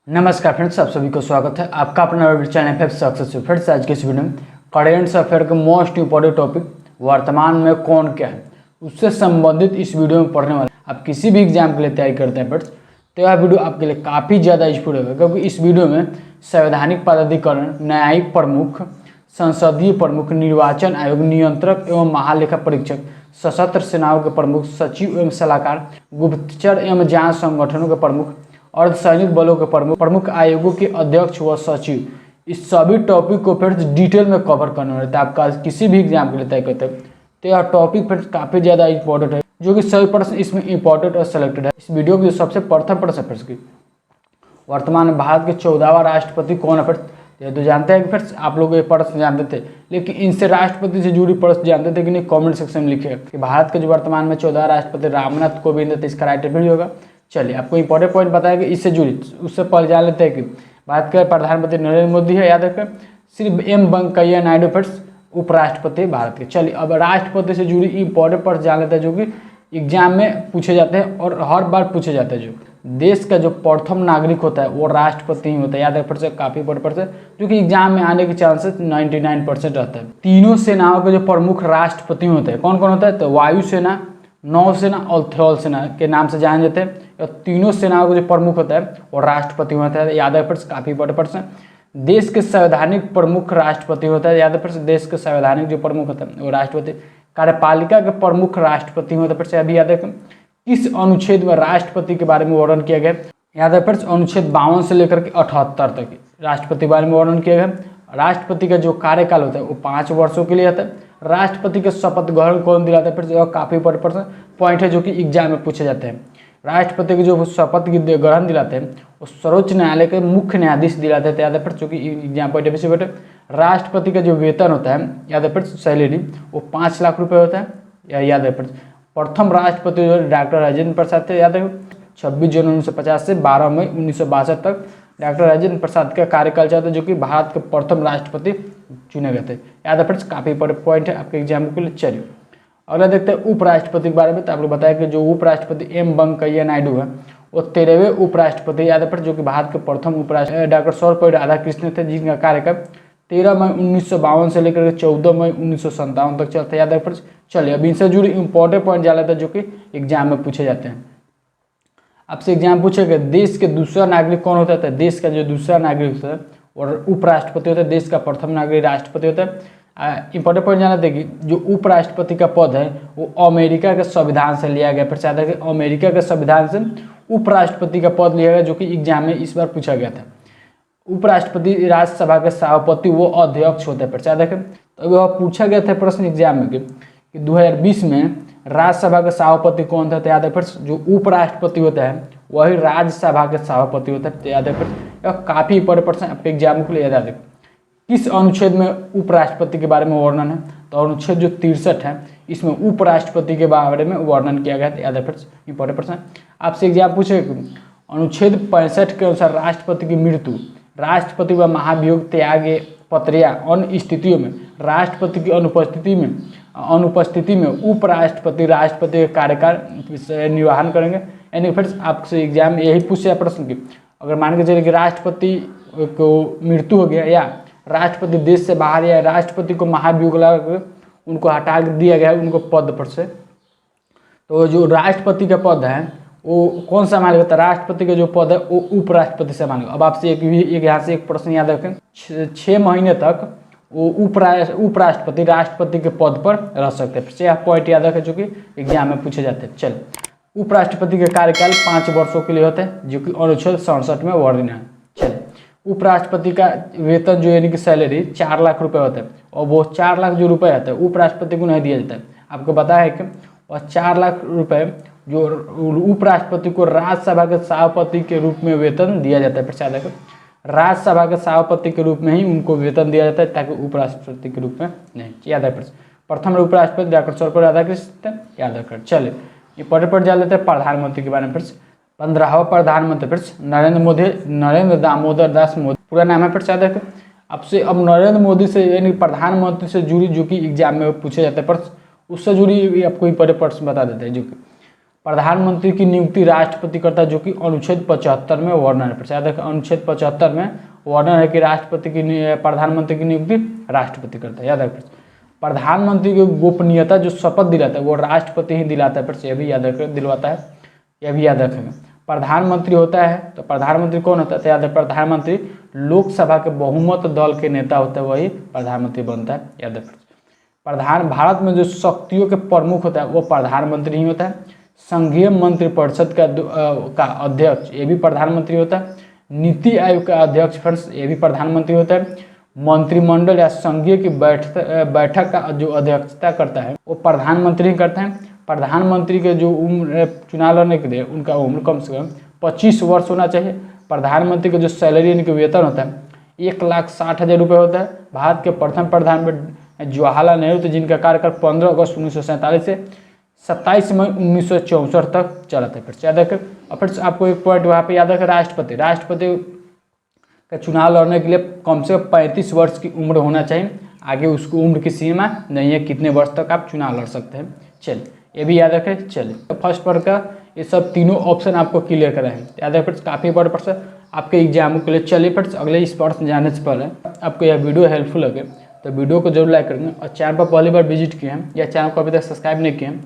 नमस्कार फ्रेंड्स, आप सभी को स्वागत है आपका अपना चैनल पे सक्सेसफुल। फ्रेंड्स, आज के इस वीडियो में करेंट अफेयर के मोस्ट इंपॉर्टेंट टॉपिक वर्तमान में कौन क्या है उससे संबंधित इस वीडियो में पढ़ने वाले। आप किसी भी एग्जाम के लिए तैयारी करते हैं फ्रेंड्स, तो यह वीडियो आपके लिए काफ़ी ज़्यादा यूजफुल होगा, क्योंकि इस वीडियो में संवैधानिक पदाधिकरण, न्यायिक प्रमुख, संसदीय प्रमुख, निर्वाचन आयोग, नियंत्रक एवं महालेखा परीक्षक, सशस्त्र सेनाओं के प्रमुख, सचिव एवं सलाहकार, गुप्तचर एवं जांच संगठनों के प्रमुख, अर्धसैनिक बलों के प्रमुख आयोगों के अध्यक्ष व सचिव, इस सभी टॉपिक को फिर डिटेल में कवर करने वाले थे। आपका किसी भी एग्जाम के लिए तय करते हैं तो यह टॉपिक फिर काफ़ी ज़्यादा इंपॉर्टेंट है, जो कि सभी प्रश्न इसमें इंपॉर्टेंट और सिलेक्टेड है। इस वीडियो की सबसे प्रथम प्रश्न फिर वर्तमान में भारत के 14वां राष्ट्रपति कौन है? फिर ये तो जानते हैं कि फिर आप लोग ये प्रश्न जानते थे, लेकिन इनसे राष्ट्रपति से जुड़ी प्रश्न जानते थे कि नहीं? कमेंट सेक्शन में लिखिए कि भारत के जो वर्तमान में 14वां राष्ट्रपति रामनाथ कोविंद है, तो इसका राइट आंसर होगा। चलिए, आपको इंपॉर्टेंट पॉइंट बताया कि इससे जुड़ी, उससे पहले जान लेते हैं कि भारत के प्रधानमंत्री नरेंद्र मोदी है, याद रखें। सिर्फ एम वेंकैया नायडू फिर उपराष्ट्रपति भारत के। चलिए, अब राष्ट्रपति से जुड़ी इंपॉर्टेंट प्रश्न जान लेते हैं, जो कि एग्जाम में पूछे जाते हैं और हर बार पूछे जाते हैं। जो देश का जो प्रथम नागरिक होता है वो राष्ट्रपति ही होता है, याद रखें। काफ़ी बड़े प्रश्न जो कि एग्जाम में आने के चांसेस 99% रहता है। तीनों सेनाओं के जो प्रमुख राष्ट्रपति होते हैं, कौन कौन होता है? तो वायुसेना, नौसेना और थल सेना के नाम से जाने जाते हैं। तीनों सेनाओं के जो प्रमुख होता है वो राष्ट्रपति होता है, याद रखें। काफ़ी बड़े प्रश्न। देश के संवैधानिक प्रमुख राष्ट्रपति होता है, याद रखें। देश के संवैधानिक जो प्रमुख होता है वो राष्ट्रपति। कार्यपालिका के प्रमुख राष्ट्रपति होता है, फिर अभी याद रखें। किस अनुच्छेद में राष्ट्रपति के बारे में वर्णन किया गया? याद रखें, अनुच्छेद 52 से लेकर के 78 तक राष्ट्रपति के बारे में वर्णन किया गया। राष्ट्रपति का जो कार्यकाल होता है वो 5 वर्षों के लिए आता है। राष्ट्रपति के शपथ ग्रहण कौन दिलाता है? फिर काफ़ी बड़े प्रश्न पॉइंट है जो कि एग्जाम में पूछे जाते हैं। राष्ट्रपति के जो शपथ ग्रहण दिलाते हैं वो सर्वोच्च न्यायालय के मुख्य न्यायाधीश दिलाते हैं, याद है। जो कि एग्जाम पॉइंट ऑफ व्यू राष्ट्रपति का जो वेतन होता है, याद है, सैलरी, वो 5 लाख रुपये होता है, याद है। प्रथम राष्ट्रपति जो डॉक्टर राजेंद्र प्रसाद थे, याद है। 26 जनवरी 1950 से 12 मई 1962 तक डॉक्टर राजेंद्र प्रसाद का कार्यकाल चलता है, जो कि भारत के प्रथम राष्ट्रपति चुने गए थे, याद है। काफ़ी बड़े पॉइंट है आपके एग्जाम के लिए। चलिए, अगला देखते हैं उपराष्ट्रपति के बारे में। तो आप लोग बताया कि जो उपराष्ट्रपति एम वेंकैया नायडू है वो 13वें उपराष्ट्रपति, याद है, जो कि भारत के प्रथम उपराष्ट्रपति डॉक्टर सर्वपल्ली राधाकृष्णन थे, जिनका कार्यकाल 13 मई 1952 से लेकर 14 मई 1957 तक चलता है, याद है। चलिए, अब इनसे जुड़ी इंपॉर्टेंट पॉइंट जान लेते हैं जो कि एग्जाम में पूछे जाते हैं। आपसे एग्जाम पूछेगा देश के दूसरा नागरिक कौन होता है? देश का जो दूसरा नागरिक होता है और उपराष्ट्रपति होता है। देश का प्रथम नागरिक राष्ट्रपति होता है। इंपॉर्टेंट पॉइंट जाना था कि जो उपराष्ट्रपति का पद है वो अमेरिका के संविधान से लिया गया। फिर चाहता है कि अमेरिका के संविधान से उपराष्ट्रपति का पद लिया गया, जो कि एग्जाम में इस बार पूछा गया था। उपराष्ट्रपति राज्यसभा के सभापति वो अध्यक्ष होते हैं। फिर चाहता है तो वह पूछा गया था प्रश्न एग्जाम में कि 2020 में राज्यसभा के सभापति कौन था? तो याद है। फिर जो उपराष्ट्रपति होता है वही राज्यसभा के सभापति होता है, तो याद है। फिर यह काफ़ी बड़े प्रश्न आपके एग्जाम के लिए याद है। किस अनुच्छेद में उपराष्ट्रपति के बारे में वर्णन है? तो अनुच्छेद जो 63 है इसमें उपराष्ट्रपति के बारे में वर्णन किया गया है, याद है। फिर इंपॉर्टेंट प्रश्न आपसे एग्जाम पूछे अनुच्छेद 65 के अनुसार राष्ट्रपति की मृत्यु, राष्ट्रपति व महाभियोग, त्याग पत्र या अन्य स्थितियों में राष्ट्रपति की अनुपस्थिति में उपराष्ट्रपति राष्ट्रपति के कार्यकाल निर्वहन करेंगे। यानी फिर आपसे एग्जाम में यही पूछे प्रश्न की अगर मान के चलिए कि राष्ट्रपति को मृत्यु हो गया या राष्ट्रपति देश से बाहर या राष्ट्रपति को महाभियोग लगा उनको हटा दिया गया उनको पद पर से, तो जो राष्ट्रपति का पद है वो कौन सा मानेगा? तो राष्ट्रपति का जो पद है वो उपराष्ट्रपति से मानेगा। अब आपसे एक यहाँ से एक प्रश्न याद रखें, 6 महीने तक वो उपराष्ट्रपति राष्ट्रपति के पद पर रह सकते हैं। यह पॉइंट याद रखें जो कि एग्जाम में पूछे जाते हैं। चलिए, उपराष्ट्रपति का कार्यकाल 5 वर्षों के लिए होता है, जो कि अनुच्छेद 67 में वर्णन है। चलिए, उपराष्ट्रपति का वेतन जो यानी कि सैलरी 4 लाख रुपए होता है, और वो 4 लाख जो रुपए आता है उपराष्ट्रपति को नहीं दिया जाता है। आपको पता है कि वह 4 लाख रुपए जो उपराष्ट्रपति को राज्यसभा के सभापति के रूप में वेतन दिया जाता है। फिर राज्यसभा के सभापति के रूप में ही उनको वेतन दिया जाता है, ताकि उपराष्ट्रपति के रूप में नहीं, याद है। प्रथम उपराष्ट्रपति डॉक्टर सर्वपल्ली राधाकृष्णन, याद रखें। चलिए, इंपॉर्टेंट पॉइंट जान लेते हैं प्रधानमंत्री के बारे में। फिर 15वां प्रधानमंत्री फिर नरेंद्र दामोदर दास मोदी पूरा नाम है। फिर याद रखें। आपसे अब नरेंद्र मोदी से यानी प्रधानमंत्री से जुड़ी जो कि एग्जाम में पूछे जाते हैं प्रश्न, उससे जुड़ी आपको इंपॉर्टेंट प्रश्न बता देते हैं। जो कि प्रधानमंत्री की नियुक्ति राष्ट्रपति करता है, जो कि अनुच्छेद 75 में वर्णन है। याद रखें, अनुच्छेद 75 में वर्णन है कि प्रधानमंत्री की नियुक्ति राष्ट्रपति करता है। याद रखें, प्रधानमंत्री की गोपनीयता जो शपथ दिलाता है वो राष्ट्रपति ही दिलाता है। यह भी याद रखें, दिलवाता है, यह भी याद रखेंगे। प्रधानमंत्री होता है तो प्रधानमंत्री कौन होता है? तो याद है, प्रधानमंत्री लोकसभा के बहुमत दल के नेता होता है, वही प्रधानमंत्री बनता है। याद रखें, भारत में जो शक्तियों के प्रमुख होता है वो प्रधानमंत्री ही होता है। संघीय मंत्रिपरिषद का अध्यक्ष ये भी प्रधानमंत्री होता है। नीति आयोग का अध्यक्ष फ्रेंड्स ये भी प्रधानमंत्री होता है। मंत्रिमंडल या संघीय की बैठक का जो अध्यक्षता करता है वो प्रधानमंत्री करते हैं। प्रधानमंत्री के जो उम्र चुनाव लड़ने के लिए उनका उम्र कम से कम 25 वर्ष होना चाहिए। प्रधानमंत्री का जो सैलरी यानी कि वेतन होता है 1,60,000 रुपये होता है। भारत के प्रथम प्रधानमंत्री जवाहरलाल नेहरू थे, जिनका कार्यकाल 15 अगस्त 1947 से 27 मई 1964 तक चला था। फिर याद रखें, और फिर आपको एक पॉइंट वहाँ पे याद रखें, राष्ट्रपति का चुनाव लड़ने के लिए कम से कम 35 वर्ष की उम्र होना चाहिए। आगे उसको उम्र की सीमा नहीं है, कितने वर्ष तक आप चुनाव लड़ सकते हैं। चलिए ये भी याद रखें। चलिए फर्स्ट पर का ये सब तीनों ऑप्शन आपको क्लियर करा है। याद रखें, काफ़ी बड़े प्रश्न आपके एग्जामों के लिए। चलिए फिर अगले इस प्रश्न जाने से पहले आपको यह वीडियो हेल्पफुल लगे तो वीडियो को जरूर लाइक करेंगे, और चैनल पर पहली बार विजिट किए हैं या चैनल को अभी तक सब्सक्राइब नहीं किए हैं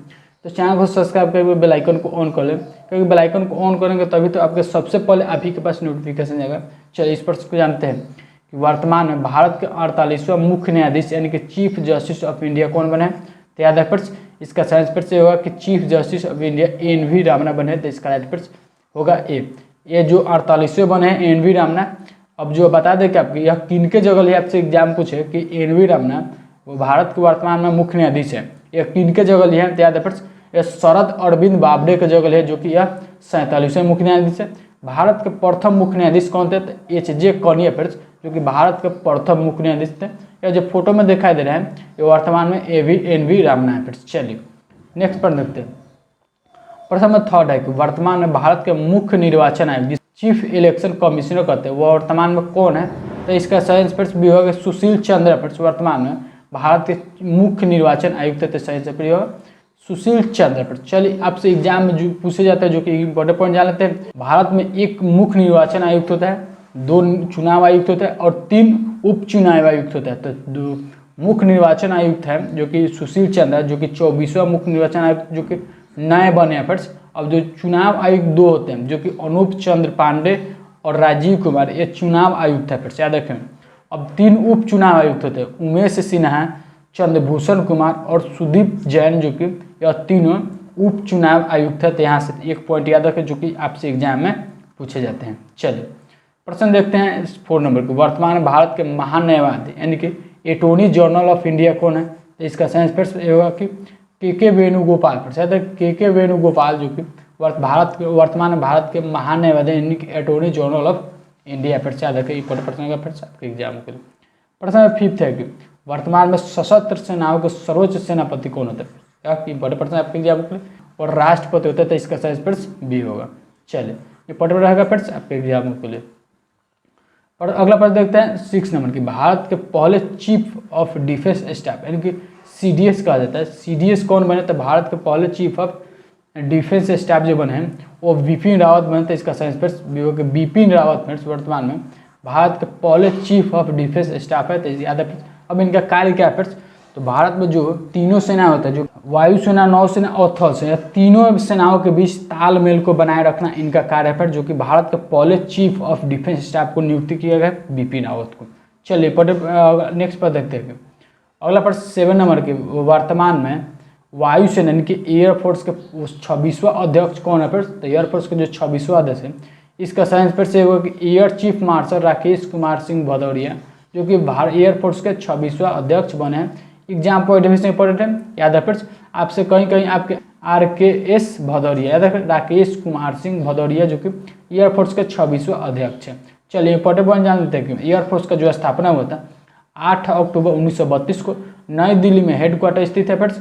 तो चैनल को सब्सक्राइब करके बेल आइकन को ऑन कर लें, क्योंकि बेल आइकन को ऑन करेंगे तभी तो आपके सबसे पहले आप ही के पास नोटिफिकेशन जाएगा। चलिए इस प्रश्न को जानते हैं कि वर्तमान में भारत के 48वां मुख्य न्यायाधीश यानी कि चीफ जस्टिस ऑफ इंडिया कौन बने? तो याद है इसका साइंस पर से होगा कि chief justice of India NV रामना बने। तो इसका राइट पर होगा ए। ये जो 48वें बने हैं NV रामना। अब जो बता दें कि आपकी यह किन के जगह लिए आपसे एग्जाम पूछे कि NV रामना वो भारत के वर्तमान में मुख्य न्यायाधीश है, यह किन के जगह लिए हैं? तो याद है यह शरद अरविंद बाबड़े के जगह है, जो कि यह 47वें मुख्य न्यायाधीश है। भारत के प्रथम मुख्य न्यायाधीश कौन थे? तो HJ कनिया फिर, जो कि भारत के प्रथम मुख्य न्यायाधीश थे। यह जो फोटो में दिखाई दे रहे हैं ये वर्तमान में NV रामना है। फिर चलिए नेक्स्ट पर देखते हैं। प्रश्न नंबर 3 है कि वर्तमान में भारत के मुख्य निर्वाचन आयोग जिस चीफ इलेक्शन कमिश्नर कहते हैं वो वर्तमान में कौन है? तो इसका साइंस पर भी होगा सुशील चंद्र। फिर वर्तमान में भारत के मुख्य निर्वाचन आयुक्त थे, साइंस पर होगा सुशील चंद्र। पर चलिए आपसे एग्जाम में जो पूछे जाता है, जो कि इंपॉर्टेंट पॉइंट जान लेते हैं। भारत में एक मुख्य निर्वाचन आयुक्त होता है, 2 चुनाव आयुक्त होते हैं और 3 उप चुनाव आयुक्त होता है। तो 2 मुख्य निर्वाचन आयुक्त है जो कि सुशील चंद्र, जो कि 24वां मुख्य निर्वाचन आयुक्त जो कि नए बने हैं। फिर अब जो चुनाव आयुक्त 2 होते हैं, जो कि अनूप चंद्र पांडे और राजीव कुमार, ये चुनाव आयुक्त है। फिर याद रखें। अब 3 उप चुनाव आयुक्त होते हैं, उमेश सिन्हा, चंद्रभूषण कुमार और सुदीप जैन, जो कि यह तीनों उप चुनाव आयुक्त है। तो यहाँ से एक पॉइंट याद रखें जो कि आपसे एग्जाम में पूछे जाते हैं। चलिए प्रश्न देखते हैं 4 नंबर को। वर्तमान में भारत के महान्यायवादी यानी कि अटॉर्नी जनरल ऑफ इंडिया कौन है? तो इसका साइंस पर होगा कि के वेणुगोपाल। शायद के वेणुगोपाल, जो कि वर्तमान में भारत के महान्यायवादी यानी कि अटॉर्नी जनरल ऑफ इंडिया। फिर से याद रखें इंपॉर्टेंट प्रश्न का फिर से आपके एग्जाम के लिए। प्रश्न नंबर 5 है कि वर्तमान में सशस्त्र सेनाओं के सर्वोच्च सेनापति कौन होता है? इंपॉर्टेंट प्रश्न आपके एग्जाम के लिए। और राष्ट्रपति होता है, तो इसका साइंस पर बी होगा। चलिए इंपॉर्टेंट रहेगा फिर से आपके एग्जाम के लिए। और अगला प्रश्न देखते हैं 6 नंबर की। भारत के पहले चीफ ऑफ डिफेंस स्टाफ यानी कि CDS कहा जाता है, CDS कौन बने? तो भारत के पहले चीफ ऑफ डिफेंस स्टाफ जो बने हैं वो बिपिन रावत बने। तो इसका साइंस पर बिपिन रावत फ्रेंड्स वर्तमान में भारत के पहले चीफ ऑफ डिफेंस स्टाफ है। तो याद है। अब इनका कार्य क्या है फिर? तो भारत में जो तीनों सेना होता है, जो वायुसेना, नौसेना और थल सेना, तीनों सेनाओं के बीच तालमेल को बनाए रखना इनका कार्य है। जो कि भारत के पहले चीफ ऑफ डिफेंस स्टाफ को नियुक्ति किया गया बिपिन रावत को। चलिए नेक्स्ट पर देखते हैं। अगला प्रश्न 7 नंबर के। वर्तमान में वायुसेना यानी कि एयरफोर्स के 26वां अध्यक्ष कौन है? फिर तो एयरफोर्स के जो 26वां अध्यक्ष है इसका साइंस पर से होगा कि air chief marshal Rakesh Kumar Singh Bhadauria, जो कि एयरफोर्स के 26वां अध्यक्ष बने हैं। एग्जाम पॉइंट ऑफ व्यू से इंपॉर्टेंट है। याद है आपसे कहीं कहीं आपके RKS भदौरिया, याद है राकेश कुमार सिंह भदौरिया, जो कि एयरफोर्स के 26वां अध्यक्ष है। चलिए इंपॉर्टेंट पॉइंट जान लेते हैं कि एयरफोर्स का जो स्थापना हुआ था 8 अक्टूबर 1932 को नई दिल्ली में हेडक्वार्टर स्थित है। फिर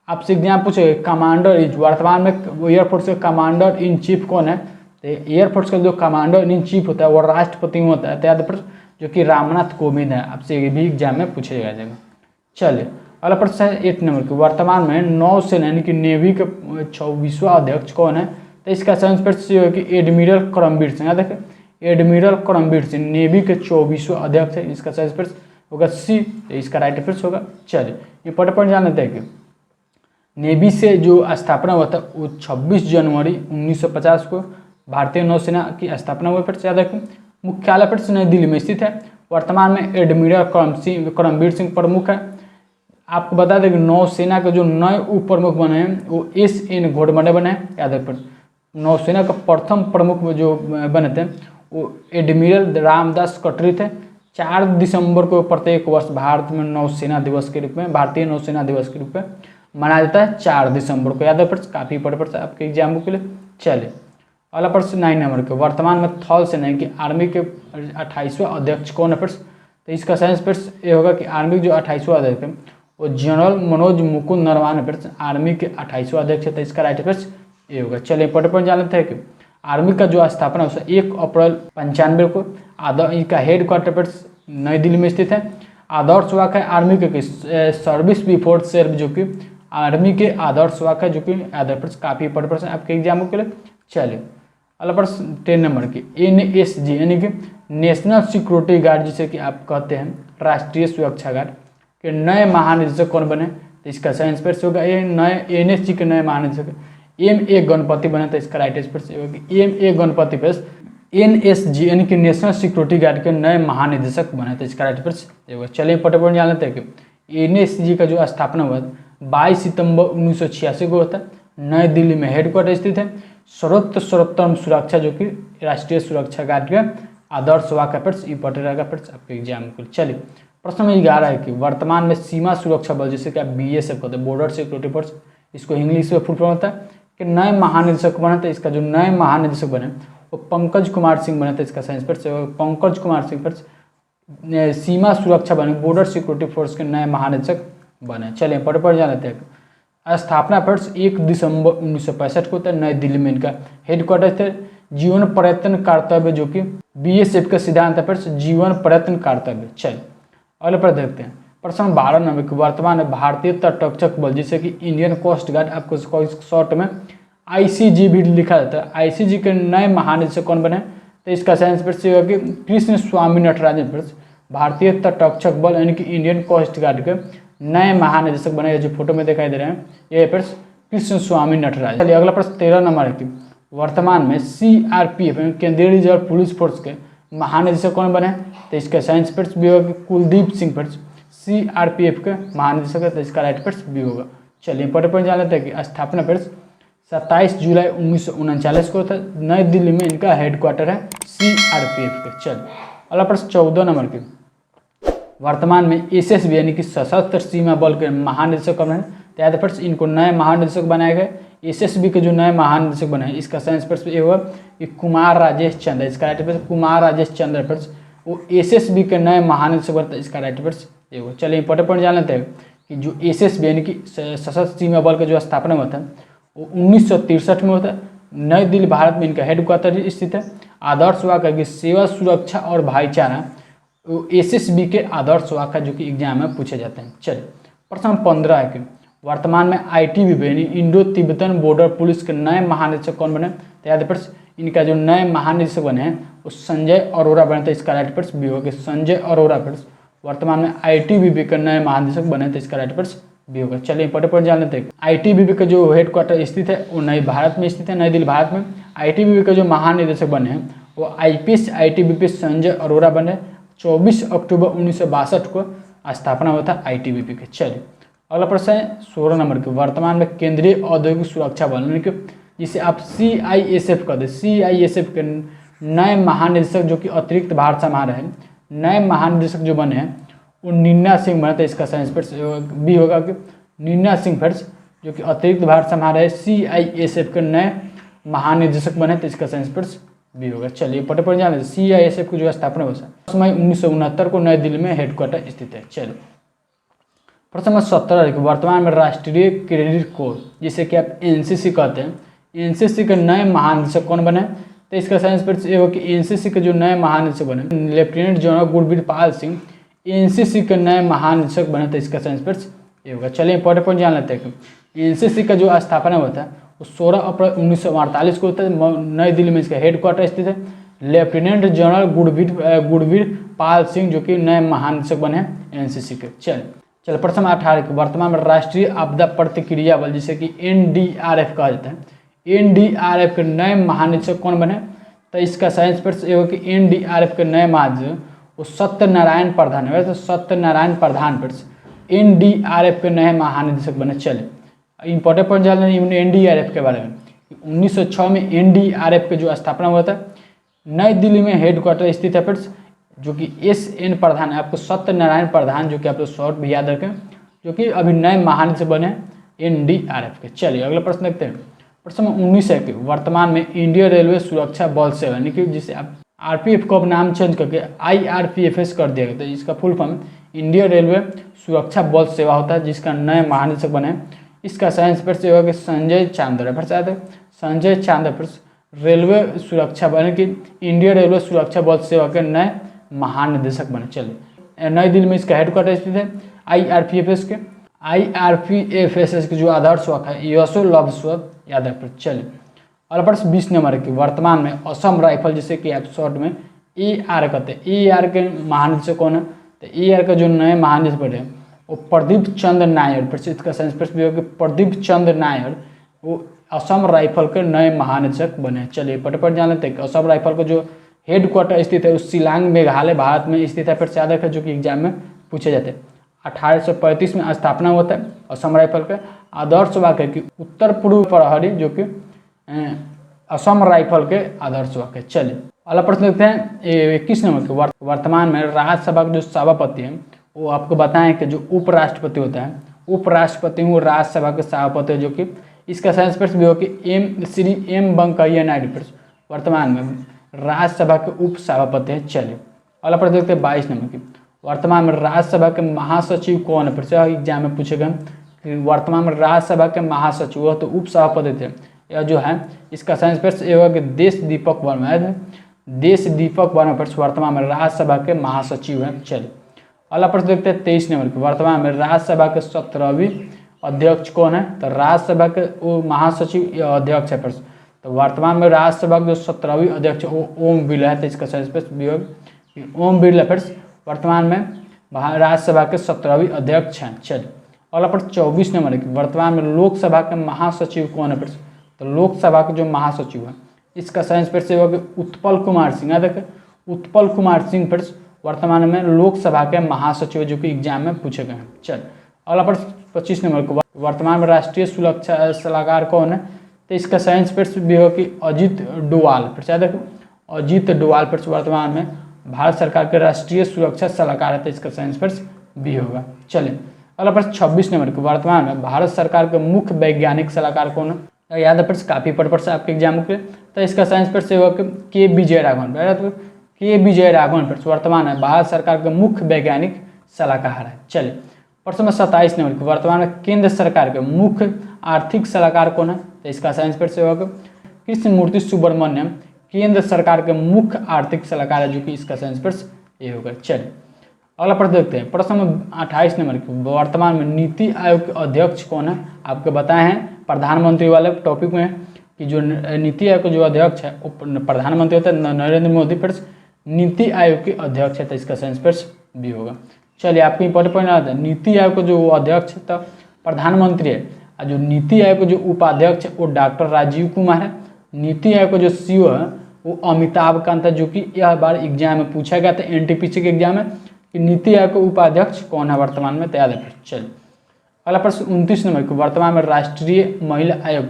आपसे एग्जाम पूछे कमांडर वर्तमान में एयरफोर्स के कमांडर इन चीफ कौन है? तो एयरफोर्स का जो कमांडर इन चीफ होता है वो राष्ट्रपति में होता है। तो याद जो कि रामनाथ कोविंद है। आपसे ये भी एग्जाम में पूछे जाएगा। चलिए अगला प्रश्न है 8 नंबर की, वर्तमान में नौसेना यानी कि नेवी के 24वां अध्यक्ष कौन है? तो इसका सही आंसर है कि एडमिरल करमबीर सिंह। देखिए एडमिरल करमबीर सिंह नेवी के 24वां अध्यक्ष है, इसका सही आंसर होगा सी, तो इसका राइट आंसर होगा। चलिए इंपॉर्टेंट पॉइंट जान लेते हैं कि नेवी से जो स्थापना हुआ था वो 26 जनवरी 1950 को भारतीय नौसेना की स्थापना हुई। पर याद रखें मुख्यालय पर नई दिल्ली में स्थित है। वर्तमान में एडमिरल करमबीर सिंह प्रमुख है। आपको बता दें कि नौसेना के जो नए उप प्रमुख बने हैं वो SN घोड़बंडे बने हैं। याद रखें नौसेना का प्रथम प्रमुख जो बने थे वो एडमिरल रामदास कटरी थे। 4 दिसंबर को प्रत्येक वर्ष भारत में नौसेना दिवस के रूप में, भारतीय नौसेना दिवस के रूप में मनाया जाता है 4 दिसंबर को। याद है प्रश्न काफी इंपॉर्टेंट प्रश्न आपके एग्जाम के लिए। चलिए अगला प्रश्न 9 नंबर के, वर्तमान में थल सेना की आर्मी के 28वां अध्यक्ष कौन है? प्रश्न तो इसका सही आंसर ये होगा कि आर्मी जो 28वां अध्यक्ष है वो जनरल मनोज मुकुंद नरवाने। प्रश्न आर्मी के 28वां अध्यक्ष है, तो इसका राइट आंसर ये होगा। चलिए इंपॉर्टेंट पॉइंट जान लेते हैं कि आर्मी का जो स्थापना है 1 अप्रैल 95 को इनका हेड क्वार्टर पर नई दिल्ली में स्थित है। आदर्श वाक्य है आर्मी के सर्विस बिफोर सेल्फ, जो कि आर्मी के आदर्श वाक्य है, जो कि आदर्श काफी इंपॉर्टेंट प्रश्न आपके एग्जामों के लिए। चलिए अगला प्रश्न 10 नंबर की, NSG यानी कि नेशनल सिक्योरिटी गार्ड जिसे कि आप कहते हैं राष्ट्रीय सुरक्षा गार्ड के नए महानिदेशक कौन बने? तो इसका सही आंसर होगा ये नए NSG के नए महानिदेशक MA गणपति बने। तो इसका राइट आंसर होगा MA गणपति पर NSG यानी कि नेशनल सिक्योरिटी गार्ड के नए महानिदेशक बने। तो इसका राइट आंसर होगा। चलिए इंपॉर्टेंट पॉइंट जान लेते हैं कि NSG का जो स्थापना हुआ 22 सितंबर 1986 को होता है। नई दिल्ली में हेडक्वार्टर स्थित है। सर्वोत्तम सुरक्षा जो कि राष्ट्रीय सुरक्षा गार्ड का आदर्श वाक्य पर इंपॉर्टेंट रहेगा आपके एग्जाम के लिए। चलिए प्रश्न में 11 है कि वर्तमान में सीमा सुरक्षा बल जिसे कि आप BSF कहते हैं, बॉर्डर सिक्योरिटी फोर्स, इसको इंग्लिश में फुल फॉर्म होता है कि नए महानिदेशक बने। तो इसका जो नए महानिदेशक बने वो पंकज कुमार सिंह बने। तो इसका सही आंसर पंकज कुमार सिंह पर सीमा सुरक्षा बने, बॉर्डर सिक्योरिटी फोर्स के नए महानिदेशक बने। चलिए इंपॉर्टेंट पॉइंट जान लेते हैं। स्थापना पर 1 दिसंबर 1965 को होता है। नई दिल्ली में इनका हेडक्वार्टर थे। जीवन पर्यटन कर्तव्य जो कि BSF का सिद्धांत है पर जीवन पर्यटन कर्तव्य। चलिए अगले पर देखते हैं प्रश्न 12 नंबर के, वर्तमान में भारतीय तटरक्षक बल जिसे कि इंडियन कोस्ट गार्ड, आपको शॉर्ट में ICG भी लिखा जाता है, ICG के नए महानिदेशक कौन बने? तो इसका सही आंसर होगा कि कृष्ण स्वामी नटराजन। भारतीय तटरक्षक बल यानी कि इंडियन कोस्ट गार्ड के नए महानिदेशक बने, जो फोटो में दिखाई दे रहे हैं ये पर कृष्ण स्वामी नटराजन। चलिए अगला प्रश्न 13 नंबर है कि वर्तमान में CRPF केंद्रीय रिजर्व पुलिस फोर्स के महानिदेशक कौन बने? तो इसका सही आंसर भी होगा कुलदीप सिंह। CRPF के महानिदेशक है, तो इसका राइट आंसर भी होगा। चलिए इंपॉर्टेंट पॉइंट जान लेते हैं कि स्थापना पर 27 जुलाई 1939 को था। नई दिल्ली में इनका हेडक्वार्टर है CRPF के। चलिए अगला प्रश्न 14 नंबर की, वर्तमान में SSB यानी कि सशस्त्र सीमा बल के महानिदेशक कौन है? तो याद है इनको नए महानिदेशक बनाए गए। SSB के जो नए महानिदेशक बने हैं इसका सही आंसर ये होगा कि कुमार राजेश चंद्र। इसका राइट आंसर कुमार राजेश चंद्र पर वो SSB के नए महानिदेशक बनता है, इसका राइट आंसर ये होगा। चलिए इंपॉर्टेंट पॉइंट जान लेते हैं कि जो SSB यानी कि सशस्त्र सीमा बल का जो स्थापना हुआ था वो 1963 में होता है। नई दिल्ली भारत में इनका हेडक्वार्टर स्थित है। आदर्श वाक्य की सेवा, सुरक्षा और भाईचारा SSB के आदर्श वाक्य जो कि एग्जाम में पूछे जाते हैं। चलिए प्रश्न 15 है कि वर्तमान में ITBP यानी इंडो तिब्बतन बॉर्डर पुलिस के नए महानिदेशक कौन बने? तो याद है इनका जो नए महानिदेशक बने हैं वो संजय अरोरा बने। तो इसका राइट आंसर भी होगा संजय अरोरा वर्तमान में ITBP के नए महानिदेशक बने। तो इसका राइट आंसर भी होगा। चलिए इंपॉर्टेंट पॉइंट जान लेते हैं। ITBP का जो हेडक्वार्टर स्थित है वो नई भारत में स्थित है, नई दिल्ली भारत में। ITBP के जो महानिदेशक बने हैं वो IPS ITBP संजय अरोरा बने। 24 अक्टूबर 1962 को स्थापना हुआ था ITBP के। चलिए अगला प्रश्न है 16 नंबर के, वर्तमान में केंद्रीय औद्योगिक सुरक्षा बल यानी कि जिसे आप CISF कहते हैं, CISF के नए महानिदेशक जो कि अतिरिक्त भार संभाल रहे हैं, नए महानिदेशक जो बने हैं वो नीना सिंह बने। तो इसका सही भी होगा कि नीना सिंह फर्ज जो कि अतिरिक्त भार संभाल रहे CISF के नए महानिदेशक बने। तो इसका सही भी होगा। चलिए पटे जाने CISF की जो स्थापना हुआ है मई 1969 को नई दिल्ली में हेडक्वार्टर स्थित है। चलिए प्रश्न नंबर 17 वर्तमान में राष्ट्रीय क्रेडिट कोर जिसे कि आप NCC कहते हैं, NCC के नए महानिदेशक कौन बने? तो इसका सही आंसर ये हो कि NCC के जो नए महानिदेशक बने lieutenant general Gurbir Pal Singh NCC के नए महानिदेशक बने। तो इसका सही आंसर ये होगा। चलिए इंपॉर्टेंट पॉइंट जान लेते हैं कि एनसीसी का जो स्थापना हुआ था वो 16 अप्रैल 1948 को होता है। नई दिल्ली में इसका हेडक्वार्टर स्थित है। लेफ्टिनेंट जनरल गुरवीर पाल सिंह जो कि नए महानिदेशक बने हैं एनसीसी के। चल प्रश्न 18 के वर्तमान में राष्ट्रीय आपदा प्रतिक्रिया बल जिसे कि एनडीआरएफ कहा जाता है, एनडीआरएफ के नए महानिदेशक कौन बने? तो इसका साइंस पर ये होगा कि एनडीआरएफ के नए महानिदेशक वो सत्यनारायण प्रधान है। तो सत्यनारायण प्रधान पर एनडीआरएफ के नए महानिदेशक बने। चले इंपॉर्टेंट पॉइंट जान लें एनडीआरएफ के बारे में। 1906 में एनडीआरएफ के जो स्थापना हुआ था, नई दिल्ली में हेडक्वार्टर स्थित है फ्रेंड्स, जो कि एसएन प्रधान है। आपको सत्यनारायण प्रधान जो कि आप लोग शॉर्ट भी याद रखें, जो कि अभी नए महानिदेशक बने एनडीआरएफ के। चलिए अगला प्रश्न देखते हैं। प्रश्न 19 है कि वर्तमान में इंडियन रेलवे सुरक्षा बल सेवा यानी कि जिसे आप आरपीएफ को अब नाम चेंज करके आईआरपीएफएस कर दिया गया था, इसका फुल फॉर्म इंडियन रेलवे सुरक्षा बल सेवा होता है, जिसका नए महानिदेशक बने। इसका साइंस पर से होगा कि संजय चांदर फिर से संजय चांदर फिर रेलवे सुरक्षा बने कि इंडियन रेलवे सुरक्षा बल सेवा के नए महानिदेशक बने। चलिए नई दिल्ली में इसका हेडक्वार्टर स्थित है आईआरपीएफएस के। आईआरपीएफएस के जो आदर्श वाक्य है यशो लव स्व याद रखें। चलिए और प्रश्न 20 नंबर की वर्तमान में असम राइफल जिसे कि आप शॉर्ट में AR कहते हैं, AR के महानिदेशक कौन है? तो AR का जो नए महानिदेशक बने वो प्रदीप चंद्र नायर। फिर इसका सेंस भी होगा प्रदीप चंद्र नायर वो असम राइफल के नए महानिदेशक बने। चलिए फटाफट जान लेते हैं कि असम राइफल का जो हेडक्वार्टर स्थित है उस शिलांग मेघालय भारत में स्थित है। फिर से याद रखें जो कि एग्जाम में पूछे जाते हैं। 1835 में स्थापना होता है असम राइफल के। आदर्श वाक्य की उत्तर पूर्व प्रहरी जो कि असम राइफल के आदर्श वाक्य। चलिए अगला प्रश्न देखते हैं 21 नंबर के वर्तमान में राज्यसभा के जो सभापति हैं वो आपको बताएं कि जो उपराष्ट्रपति होता है, उपराष्ट्रपति वो राज्यसभा के सभापति जो कि इसका साइंस पर भी हो कि श्री एम वेंकैया नायडू वर्तमान में राज्यसभा के उप सभापति हैं। चलिए अगला प्रश्न देखते हैं 22 नंबर की वर्तमान में राज्यसभा के महासचिव कौन है? फिर से एग्जाम में पूछेगा कि वर्तमान में राज्यसभा के महासचिव वो तो उप सभापति थे, यह जो है इसका साइंस पर ये होगा कि देश दीपक वर्मा है। देश दीपक वर्मा पर वर्तमान में राज्यसभा के महासचिव हैं। चलिए अगला प्रश्न देखते हैं 23 नंबर की वर्तमान में राज्यसभा के 17वीं अध्यक्ष कौन है? तो राज्यसभा के वो महासचिव अध्यक्ष है। तो वर्तमान में राज्यसभा के जो 17वीं अध्यक्ष वो ओम बिरला है। तो इसका साइंस पर ओम बिरला फिर वर्तमान में राज्यसभा के 17वीं अध्यक्ष हैं। चलिए अगला प्रश्न 24 नंबर की वर्तमान में लोकसभा के महासचिव कौन है? तो लोकसभा के जो महासचिव है इसका साइंस पर से होगा उत्पल कुमार सिंह। याद रखें उत्पल कुमार सिंह फिर वर्तमान में लोकसभा के महासचिव जो कि एग्जाम में पूछे गए हैं। चल अगला प्रश्न 25 नंबर को वर्तमान में राष्ट्रीय सुरक्षा सलाहकार कौन है? तो इसका साइंस पर भी होगा कि अजीत डोवाल। फिर से देखो अजीत डोवाल फिर वर्तमान में भारत सरकार के राष्ट्रीय सुरक्षा सलाहकार है। तो इसका साइंस पर भी होगा। चलिए अगला प्रश्न 26 नंबर की वर्तमान में भारत सरकार के मुख्य वैज्ञानिक सलाहकार कौन है? याद है प्रश्न काफी पर्पज से आपके एग्जाम के। तो इसका साइंस पर से होगा के विजय राघवन। के विजय राघवन पर वर्तमान में भारत सरकार के मुख्य वैज्ञानिक सलाहकार है। चलिए प्रश्न 27 नंबर की वर्तमान में केंद्र सरकार के मुख्य आर्थिक सलाहकार कौन है? तो इसका साइंस पर से होगा कृष्णमूर्ति सुब्रमण्यम केंद्र सरकार के मुख्य आर्थिक सलाहकार है, जो कि इसका साइंस पर ये होगा। चलिए अगला प्रश्न देखते हैं प्रश्न 28 नंबर की वर्तमान में नीति आयोग के अध्यक्ष कौन है? आपको बताए हैं प्रधानमंत्री वाले टॉपिक में कि जो नीति आयोग के जो अध्यक्ष है वो प्रधानमंत्री होता है नरेंद्र मोदी। फिर नीति आयोग के अध्यक्ष है। तो इसका साइंस पर भी होगा। चलिए आपको इंपॉर्टेंट पॉइंट आता है नीति आयोग का जो अध्यक्ष है तो प्रधानमंत्री है, और जो नीति आयोग का जो उपाध्यक्ष है वो डॉक्टर राजीव कुमार है। नीति आयोग का जो सीईओ है वो अमिताभ कांत है, जो कि यह बार एग्जाम में पूछा गया था एनटीपीसी के एग्जाम में कि नीति आयोग का उपाध्यक्ष कौन है वर्तमान में। तैयार है। चलिए अगला प्रश्न 29 नंबर की वर्तमान में राष्ट्रीय महिला आयोग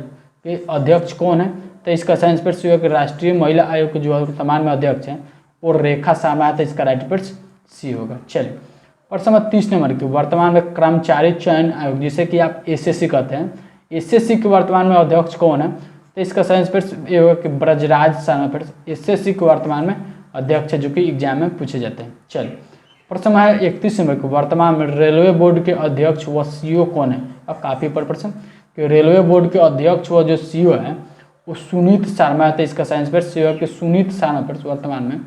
के अध्यक्ष कौन है? तो इसका साइंस पर सी होगा कि राष्ट्रीय महिला आयोग के जो वर्तमान में अध्यक्ष हैं वो रेखा शर्मा है। तो इसका राइट पर सी होगा। चलिए प्रश्न 30 नंबर की वर्तमान में कर्मचारी चयन आयोग जिसे कि आप एसएससी कहते हैं, एसएससी के वर्तमान में अध्यक्ष कौन है? तो इसका साइंस पर ये होगा कि ब्रजराज शर्मा। फिर एसएससी के वर्तमान में अध्यक्ष है, जो कि एग्जाम में पूछे जाते हैं। चलिए प्रश्न है 31 नंबर को वर्तमान में रेलवे बोर्ड के अध्यक्ष व सीईओ कौन है? अब काफी पर प्रश्न कि रेलवे बोर्ड के अध्यक्ष व जो सीईओ है वो सुनीत शर्मा है। तो इसका साइंस पर सी होगा कि सुनीत शर्मा पर वर्तमान में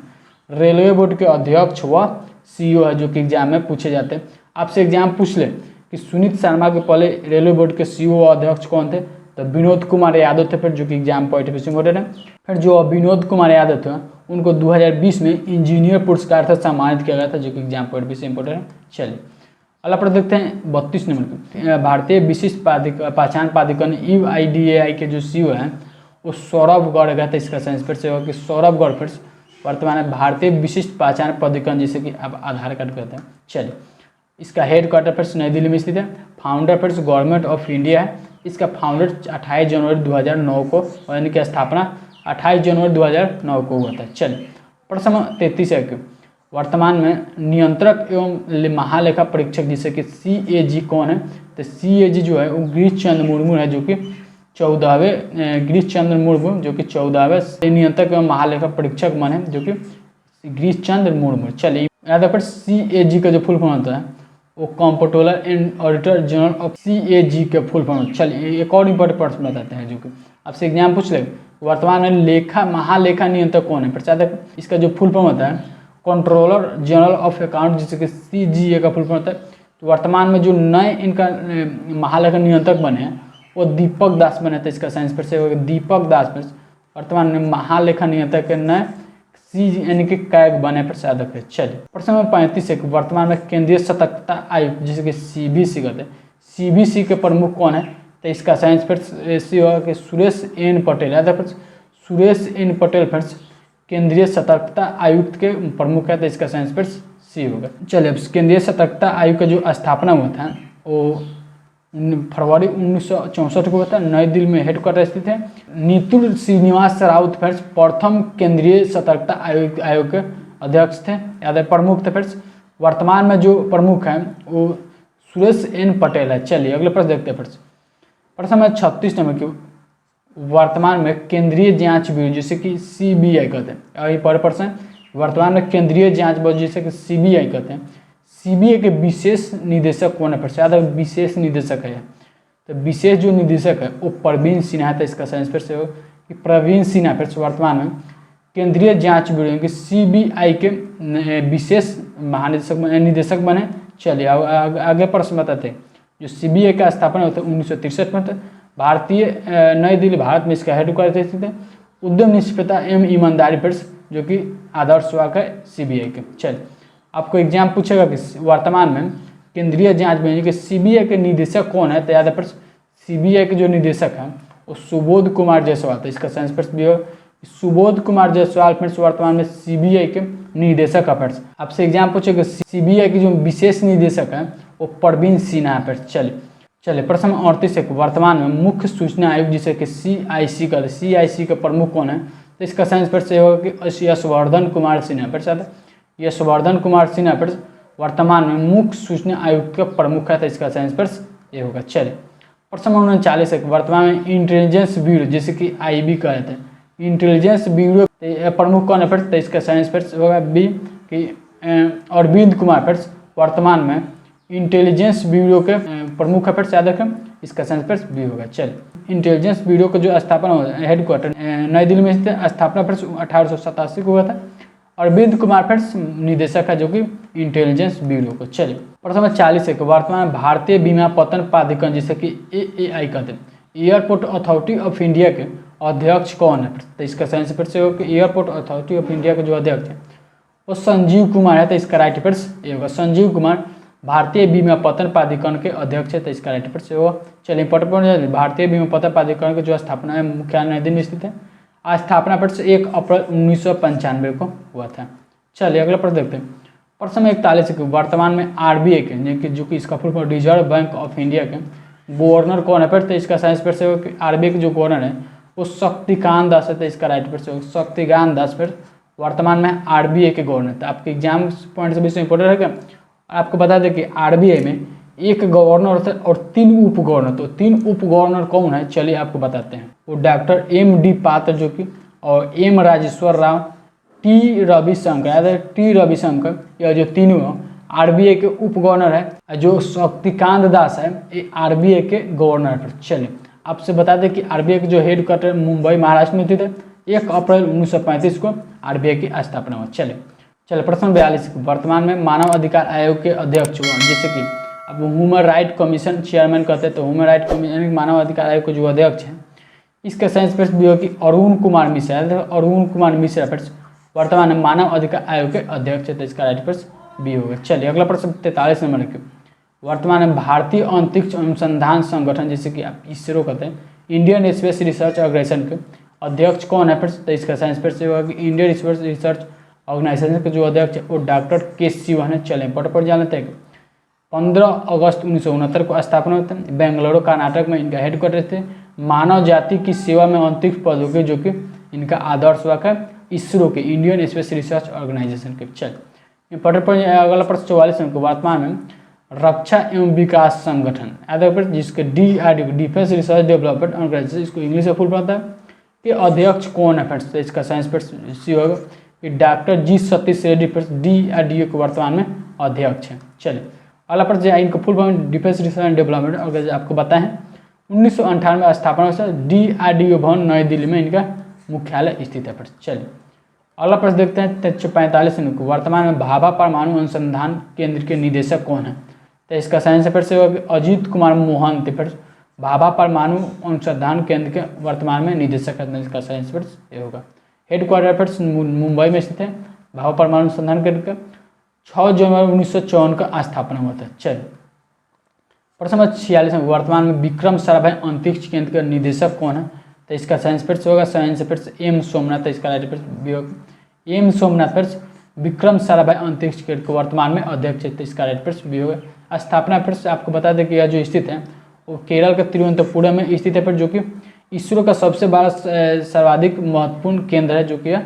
रेलवे बोर्ड के अध्यक्ष व सीईओ है, जो कि एग्जाम में पूछे जाते हैं। आपसे एग्जाम पूछ ले कि सुनीत शर्मा के पहले रेलवे बोर्ड के सीईओ अध्यक्ष कौन थे, तो विनोद कुमार यादव थे, फिर जो कि एग्जाम पॉइंट ऑफ व्यू से इम्पोर्टेंट है। फिर जो विनोद कुमार यादव थे उनको 2020 में इंजीनियर पुरस्कार से सम्मानित किया गया था, जो कि एग्जाम पॉइंट ऑफ व्यू से इम्पोर्टेंट है। चलिए अगला प्रश्न देखते हैं 32 नंबर पे। भारतीय विशिष्ट पहचान प्राधिकरण UIDAI के जो सीईओ हैं वो सौरभ गौड़ गया था। इसका सेंस फिर से होगा कि सौरभ गौड़ फिर वर्तमान में भारतीय विशिष्ट पहचान प्राधिकरण जिसे कि आप आधार कार्ड कहते हैं। चलिए इसका हेड क्वार्टर फिर नई दिल्ली में स्थित है। फाउंडर फिर गवर्नमेंट ऑफ इंडिया है। इसका फाउंडर 28 जनवरी 2009 को, यानी कि स्थापना 28 जनवरी 2009 को हुआ था। चलिए प्रश्न 33 है कि वर्तमान में नियंत्रक एवं महालेखा परीक्षक जिसे कि CAG कौन है, तो CAG जो है वो गिरीश चंद्र मुर्मू है, जो कि 14वें गिरीश चंद्र मुर्मू जो कि 14वें नियंत्रक एवं महालेखा परीक्षक बने, जो कि गिरीश चंद्र मुर्मू। चलिए याद रखिए CAG का जो फुल फॉर्म होता है वो comptroller and auditor general of CAG के फुल फॉर्म। चलिए एक और इंपॉर्टेंट प्रश्न बताते हैं जो कि आपसे एग्जाम पूछ ले, वर्तमान में महालेखा नियंत्रक कौन है। प्रचार इसका जो फुल फॉर्म होता है कंट्रोलर जनरल ऑफ अकाउंट जिसे कि CGA का फुल फॉर्म होता है। तो वर्तमान में जो नए इनका महालेखा नियंत्रक बने हैं वो दीपक दास बने थे। इसका साइंस पर से होगा दीपक दास पर वर्तमान में महालेखा नियंत्रक के नए यानी कि कैग बने पर साधक है। चलिए प्रश्न नंबर 35 है वर्तमान में केंद्रीय सतर्कता आयुक्त जिसे कि CBC कहते हैं, CBC के प्रमुख कौन है, तो इसका साइंस फिर से होगा कि सुरेश N पटेल। याद है सुरेश N पटेल फिर केंद्रीय सतर्कता आयुक्त के प्रमुख है, तो इसका साइंस फिर C होगा। चलिए अब केंद्रीय सतर्कता आयोग का जो स्थापना हुआ था वो फरवरी 1964 को हुआ था। नई दिल्ली में हेडक्वार्टर स्थित है। नीतू श्रीनिवास राउत फिर प्रथम केंद्रीय सतर्कता आयोग के अध्यक्ष थे, याद है प्रमुख थे। फिर वर्तमान में जो प्रमुख हैं वो सुरेश N पटेल है। चलिए अगले प्रश्न देखते हैं। फिर प्रश्न नंबर 36 नंबर की वर्तमान में केंद्रीय जांच ब्यूरो जिसे कि CBI कहते हैं। यही पर प्रश्न वर्तमान में केंद्रीय जांच ब्यूरो जिसे कि CBI कहते हैं, CBI के विशेष निदेशक कौन है। प्रसाद विशेष निदेशक है, तो विशेष जो निदेशक है वो प्रवीण सिन्हा है। तो इसका सेंस फिर से हो कि प्रवीण सिन्हा फिर से वर्तमान में केंद्रीय जांच ब्यूरो की CBI के विशेष महानिदेशक निदेशक बने। चलिए आगे प्रश्न बताते हैं। जो CBI का स्थापना होता है 1963 में, भारतीय नई दिल्ली भारत में इसका हेडक्वार्टर स्थित है। उद्यम निष्पक्षता एवं ईमानदारी पर जो कि आदर्श वाक है CBI के। चलिए आपको एग्जाम पूछेगा कि वर्तमान में केंद्रीय जांच ब्यूरो के CBI के निदेशक कौन है, तो याद है CBI के जो निदेशक हैं वो सुबोध कुमार जायसवाल। तो इसका सेंस फिर भी सुबोध कुमार जायसवाल फिर वर्तमान में CBI के निदेशक है। फिर आपसे एग्जाम पूछेगा CBI के जो विशेष निदेशक हैं वो प्रवीण सिन्हा है। चलिए प्रश्न 38 है वर्तमान में मुख्य सूचना आयुक्त जिसे कि CIC का CIC का प्रमुख कौन है, तो इसका साइंस फिर से होगा कि यशवर्धन कुमार सिन्हा। फिर यशवर्धन कुमार सिन्हा फिर वर्तमान में मुख्य सूचना आयुक्त का प्रमुख है, तो इसका साइंस फिर ये होगा। चलिए प्रश्न नंबर 39 है वर्तमान में इंटेलिजेंस ब्यूरो जिसे कि IB कहते हैं, इंटेलिजेंस ब्यूरो प्रमुख कौन है। फिर तो इसका साइंस फिर होगा B कि अरविंद कुमार फिर वर्तमान में इंटेलिजेंस ब्यूरो के प्रमुख है। फिर से याद रखें इसका साइंस फिर B होगा। चलिए इंटेलिजेंस ब्यूरो का जो स्थापना हेडक्वार्टर नई दिल्ली में स्थित, स्थापना फिर 1887 को हुआ था। अरविंद कुमार फिर निदेशक है जो कि इंटेलिजेंस ब्यूरो को। चलिए प्रश्न नंबर 40 है वर्तमान में भारतीय विमापत्तन प्राधिकरण जिसे कि AAI कहते हैं, एयरपोर्ट अथॉरिटी ऑफ इंडिया के अध्यक्ष कौन है। तो इसका साइंस फिर से हो कि एयरपोर्ट अथॉरिटी ऑफ इंडिया के जो अध्यक्ष है वो संजीव कुमार है। तो इसका राइट फिर ये होगा संजीव कुमार भारतीय विमापत्तन प्राधिकरण के अध्यक्ष है। तो इसका राइट फिर से होगा। चलिए इंपॉर्टेंट भारतीय विमापत्तन प्राधिकरण की जो स्थापना है मुख्यालय नई दिल्ली में स्थित है। स्थापना पर से 1 अप्रैल 1995 को हुआ था। चलिए अगला प्रश्न देखते हैं। प्रश्न 41 वर्तमान में RBI के जो कि इसका full form reserve bank of India के गवर्नर कौन है। फिर तो इसका साइंस पर से RBI के जो गवर्नर है वो शक्तिकांत दास है। तो इसका राइट पर से शक्तिकांत दास फिर वर्तमान में RBI के गवर्नर। तो आपके एग्जाम पॉइंट से भी इंपॉर्टेंट है क्या, आपको बता दें कि RBI में 1 गवर्नर और 3 उप गवर्नर। तो 3 उप गवर्नर कौन है, चलिए आपको बताते हैं। वो डॉक्टर MD पात्र जो कि और M राजेश्वर राव, T रविशंकर, याद है T रविशंकर, यह जो तीनों RBI के उप गवर्नर है। जो शक्तिकांत दास है ये RBI के गवर्नर है। चलिए आपसे बता दें कि RBI के जो हेडक्वार्टर मुंबई महाराष्ट्र में स्थित है। 1 अप्रैल 1935 को RBI की स्थापना हुई। चलिए प्रश्न 42 वर्तमान में मानव अधिकार आयोग के अध्यक्ष हुआ जिसे कि अब ह्यूमन राइट कमीशन चेयरमैन कहते हैं, तो ह्यूमन राइट कमीशन मानव अधिकार आयोग के जो अध्यक्ष हैं इसका साइंस फिर बी होगी अरुण कुमार मिश्रा। अरुण कुमार मिश्रा फिर वर्तमान में मानव अधिकार आयोग के अध्यक्ष है, तो इसका राइट फिर बी होगा। चलिए अगला प्रश्न 43 नंबर के, वर्तमान में भारतीय अंतरिक्ष अनुसंधान संगठन जैसे कि आप इसरो कहते हैं, इंडियन स्पेस रिसर्च ऑर्गेनाइजेशन के अध्यक्ष कौन है फिर, तो इसका साइंस फिर से होगा कि इंडियन स्पेस रिसर्च ऑर्गेनाइजेशन के जो अध्यक्ष है वो डॉक्टर के सिवन है। चलें पट जान लेते हैं। 15 अगस्त 1969 को स्थापना होता है, बेंगलुरु कर्नाटक में इनका हेडक्वार्टर थे। मानव जाति की सेवा में अंतरिक्ष प्रौद्योगिकी जो कि इनका आदर्श वाक है इसरो के, इंडियन स्पेस रिसर्च ऑर्गेनाइजेशन के। चल पट अगला प्रश्न 44 नंबर को, वर्तमान में रक्षा एवं विकास संगठन याद जिसके DRDO defence research development organisation, इसको इंग्लिश में फुल पता है कि अध्यक्ष कौन है फिर, तो इसका साइंस फिर सी होगा कि डॉक्टर जी सतीश रेड्डी फिर DRDO के वर्तमान में अध्यक्ष हैं। चलिए अगला प्रश्न इनका full form defence research and development organisation आपको बताएं 1998 में स्थापना हुआ। DRDO भवन नई दिल्ली में इनका मुख्यालय स्थित है। फिर चलिए अगला प्रश्न देखते हैं 45 को, वर्तमान में भाभा परमाणु अनुसंधान केंद्र के निदेशक कौन है, तो इसका साइंस फिर से होगा अजीत कुमार मोहन थे। फिर भाभा परमाणु अनुसंधान केंद्र के वर्तमान में निदेशक है, इसका साइंस फिर से होगा। हेडक्वार्टर फिर मुंबई में स्थित है भाभा परमाणु अनुसंधान केंद्र का। 6 जनवरी 1954 का स्थापना हुआ था। चलिए प्रश्न नंबर 46 में, वर्तमान में विक्रम साराभाई अंतरिक्ष केंद्र का निदेशक कौन है, तो इसका साइंस फिर से होगा साइंस फिर से एम सोमनाथ, इसका राइट फिर भी होगा एम सोमनाथ। फिर विक्रम साराभाई अंतरिक्ष केंद्र के वर्तमान में अध्यक्ष है, तो इसका राइट फिर भी होगा। स्थापना फिर से आपको बता दें कि यह जो स्थित है वो केरल के तिरुवनंतपुरम में स्थित है, फिर जो कि इसरो का सबसे बड़ा सर्वाधिक महत्वपूर्ण केंद्र है, जो कि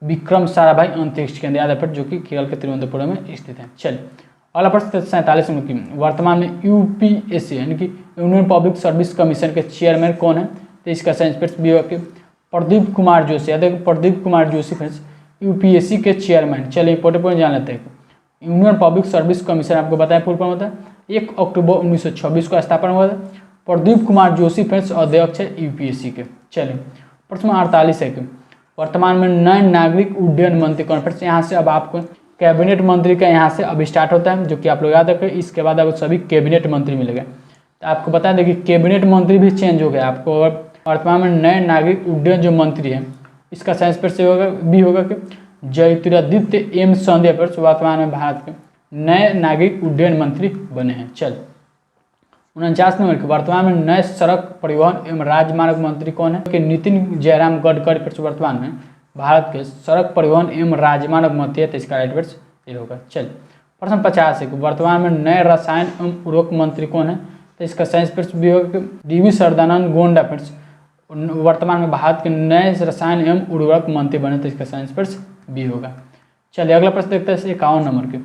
विक्रम साराभाई अंतरिक्ष केंद्र याद है फिर जो कि केरल के तिरुवनंतपुरम में स्थित है। चलिए अगला प्रश्न 47 में, वर्तमान में UPSC यानी कि यूनियन पब्लिक सर्विस कमीशन के चेयरमैन कौन है, तो इसका साइंस फिर भी होगा कि प्रदीप कुमार जोशी याद है। प्रदीप कुमार जोशी फिर UPSC के चेयरमैन। चलिए इंपोर्टेंट पॉइंट जान लेते हैं। यूनियन पब्लिक सर्विस कमीशन आपको बताया फुल फॉर्म होता है 1 अक्टूबर 1926 को स्थापना हुआ था। प्रदीप कुमार जोशी फिर अध्यक्ष है UPSC के। चलिए प्रश्न 48 है कि वर्तमान में नए नागरिक उड्डयन मंत्री कौन, फिर से यहाँ से अब आपको कैबिनेट मंत्री का यहाँ से अब स्टार्ट होता है, जो कि आप लोग याद रखें। इसके बाद अब सभी कैबिनेट मंत्री मिलेंगे। तो आपको बता दें कि कैबिनेट मंत्री भी चेंज हो गया। आपको वर्तमान में नए नागरिक उड्डयन जो मंत्री है इसका साइंस फिर से होगा भी होगा कि ज्योतिरादित्य एम सिंधिया फिर वर्तमान में भारत के नए नागरिक उड्डयन मंत्री बने हैं। चल 49 नंबर के, वर्तमान में नए सड़क परिवहन एवं राजमार्ग मंत्री कौन है, कि नितिन जयराम गडकरी फिर वर्तमान में भारत के सड़क परिवहन एवं राजमार्ग मंत्री है, तो इसका राइट वर्स ये होगा। चल प्रश्न 50 है कि वर्तमान में नए रसायन एवं उर्वरक मंत्री कौन है, तो इसका साइंस फिर भी होगा कि DV सदानंद गौड़ा फिर वर्तमान में भारत के नए रसायन एवं उर्वरक मंत्री बने, तो इसका साइंस फिर भी होगा। चलिए अगला प्रश्न देखते हैं 51 नंबर के,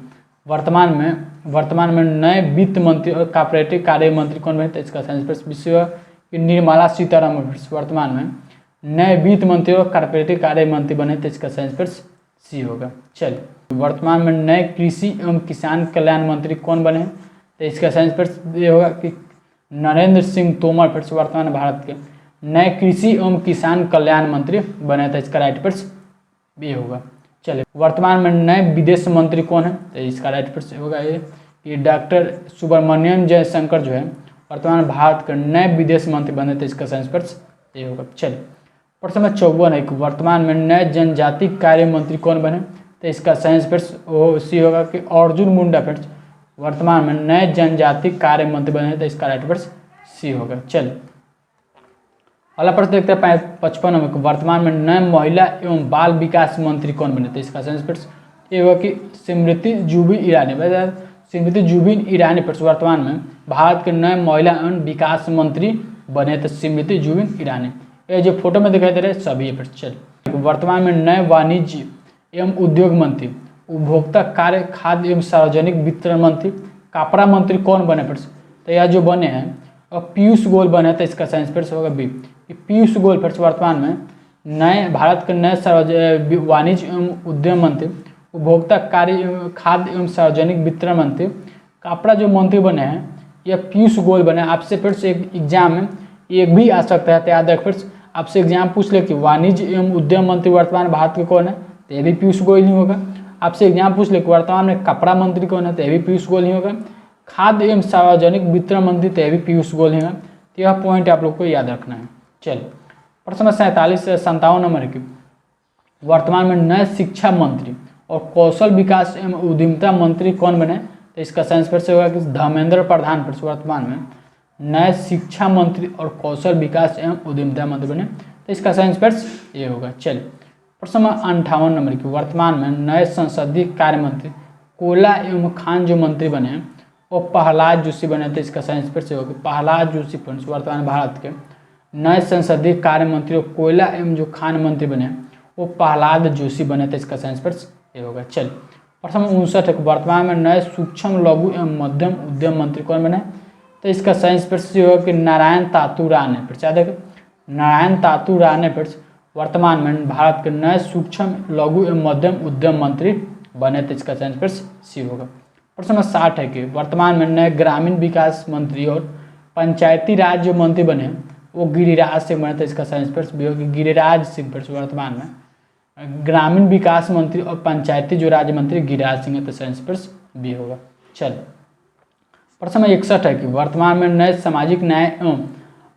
वर्तमान में नए वित्त मंत्री और कॉर्पोरेट कार्य मंत्री कौन बने, तो इसका साइंस फिर भी होगा कि निर्मला सीतारमण वर्तमान में नए वित्त मंत्री और कॉर्पोरेट कार्य मंत्री बने, तो इसका साइंस फिर सी होगा। चलिए वर्तमान में नए कृषि एवं किसान कल्याण मंत्री कौन बने हैं, तो इसका साइंस फिर ये होगा कि नरेंद्र सिंह तोमर फिर वर्तमान भारत के नए कृषि एवं किसान कल्याण मंत्री बने, तो इसका राइट फिर भी होगा। चलिए वर्तमान में नए विदेश मंत्री कौन है, तो इसका राइट फिर होगा ये कि डॉक्टर सुब्रमण्यम जयशंकर जो है वर्तमान भारत के नए विदेश मंत्री बने, तो इसका साइंस फिर ये होगा। चलिए प्रश्न नंबर 54 है कि वर्तमान में नए जनजाति कार्य मंत्री कौन बने, तो इसका साइंस फिर सी होगा कि अर्जुन मुंडा फिर वर्तमान में नए जनजाति कार्य मंत्री बने, तो इसका राइट फिर सी होगा। चलिए अगला प्रश्न देखते हैं 55 में, वर्तमान में नए महिला एवं बाल विकास मंत्री कौन बने, तो इसका साइंस फिर ये होगा कि स्मृति जुबिन ईरानी। स्मृति जुबिन ईरानी फिर वर्तमान में भारत के नए महिला एवं विकास मंत्री बने, तो स्मृति जुबिन ईरानी। ये जो फोटो में दिखाई दे रहे सभी फिर। चलिए वर्तमान में नए वाणिज्य एवं उद्योग मंत्री, उपभोक्ता कार्य, खाद्य एवं सार्वजनिक वितरण मंत्री, कपड़ा मंत्री कौन बने फिर, तो यह जो बने हैं और पीयूष गोयल बने, तो इसका साइंस फिर होगा बी। पीयूष गोयल फिर वर्तमान में नए भारत के नए वाणिज्य एवं उद्यम मंत्री, उपभोक्ता कार्य, खाद्य एवं सार्वजनिक वितरण मंत्री, कपड़ा जो मंत्री बने हैं यह पीयूष गोयल बने। आपसे फिर से एक एग्जाम में एक भी आ सकता है, तो याद रख फिर आपसे एग्जाम पूछ ले कि वाणिज्य एवं उद्यम मंत्री वर्तमान भारत के कौन है, तो यह भी पीयूष गोयल ही होगा। आपसे एग्जाम पूछ ले कि वर्तमान में कपड़ा मंत्री कौन है, तो यह भी पीयूष गोयल ही होगा। खाद्य एवं सार्वजनिक वितरण मंत्री तो भी पीयूष गोयल हैं। तो यह पॉइंट आप लोग को याद रखना है। चलिए प्रश्न 47 से 57 नंबर की, वर्तमान में नए शिक्षा मंत्री और कौशल विकास एवं उद्यमिता मंत्री कौन बने? तो इसका सेंस फिर से होगा कि धर्मेंद्र प्रधान फिर से वर्तमान में नए शिक्षा मंत्री और कौशल विकास एवं उद्यमिता मंत्री बने। तो इसका सेंस फिर ये होगा। चलिए प्रश्न 58 नंबर की, वर्तमान में नए संसदीय कार्य मंत्री कोयला एवं खान जो मंत्री बने हैं वो प्रहलाद जोशी बने। तो इसका सेंस फिर से होगा प्रहलाद जोशी फ्रेंड्स वर्तमान भारत के नए संसदीय कार्य मंत्री और कोयला एवं जो खान मंत्री बने वो प्रहलाद जोशी बने। तो इसका सेंस फिर ये होगा। चलिए प्रश्न 59 वर्तमान में नए सूक्ष्म लघु एवं मध्यम उद्यम मंत्री कौन बने? तो इसका साइंस फिर से होगा कि नारायण तातू राणे। फिर से देखो नारायण तातू राणे फिर वर्तमान में भारत के नए सूक्ष्म लघु एवं मध्यम उद्यम मंत्री बने। तो इसका साइंस फिर सी होगा। प्रश्न 60 है कि वर्तमान में नए ग्रामीण विकास मंत्री और पंचायती राज जो मंत्री बने वो गिरिराज सिंह बने। तो इसका साइंस फिर भी होगा गिरिराज सिंह फिर वर्तमान में ग्रामीण विकास मंत्री और पंचायती जो राज्य मंत्री गिरिराज सिंह है। तो साइंस फिर भी होगा। चलिए प्रश्न 61 है कि वर्तमान में नए सामाजिक न्याय एवं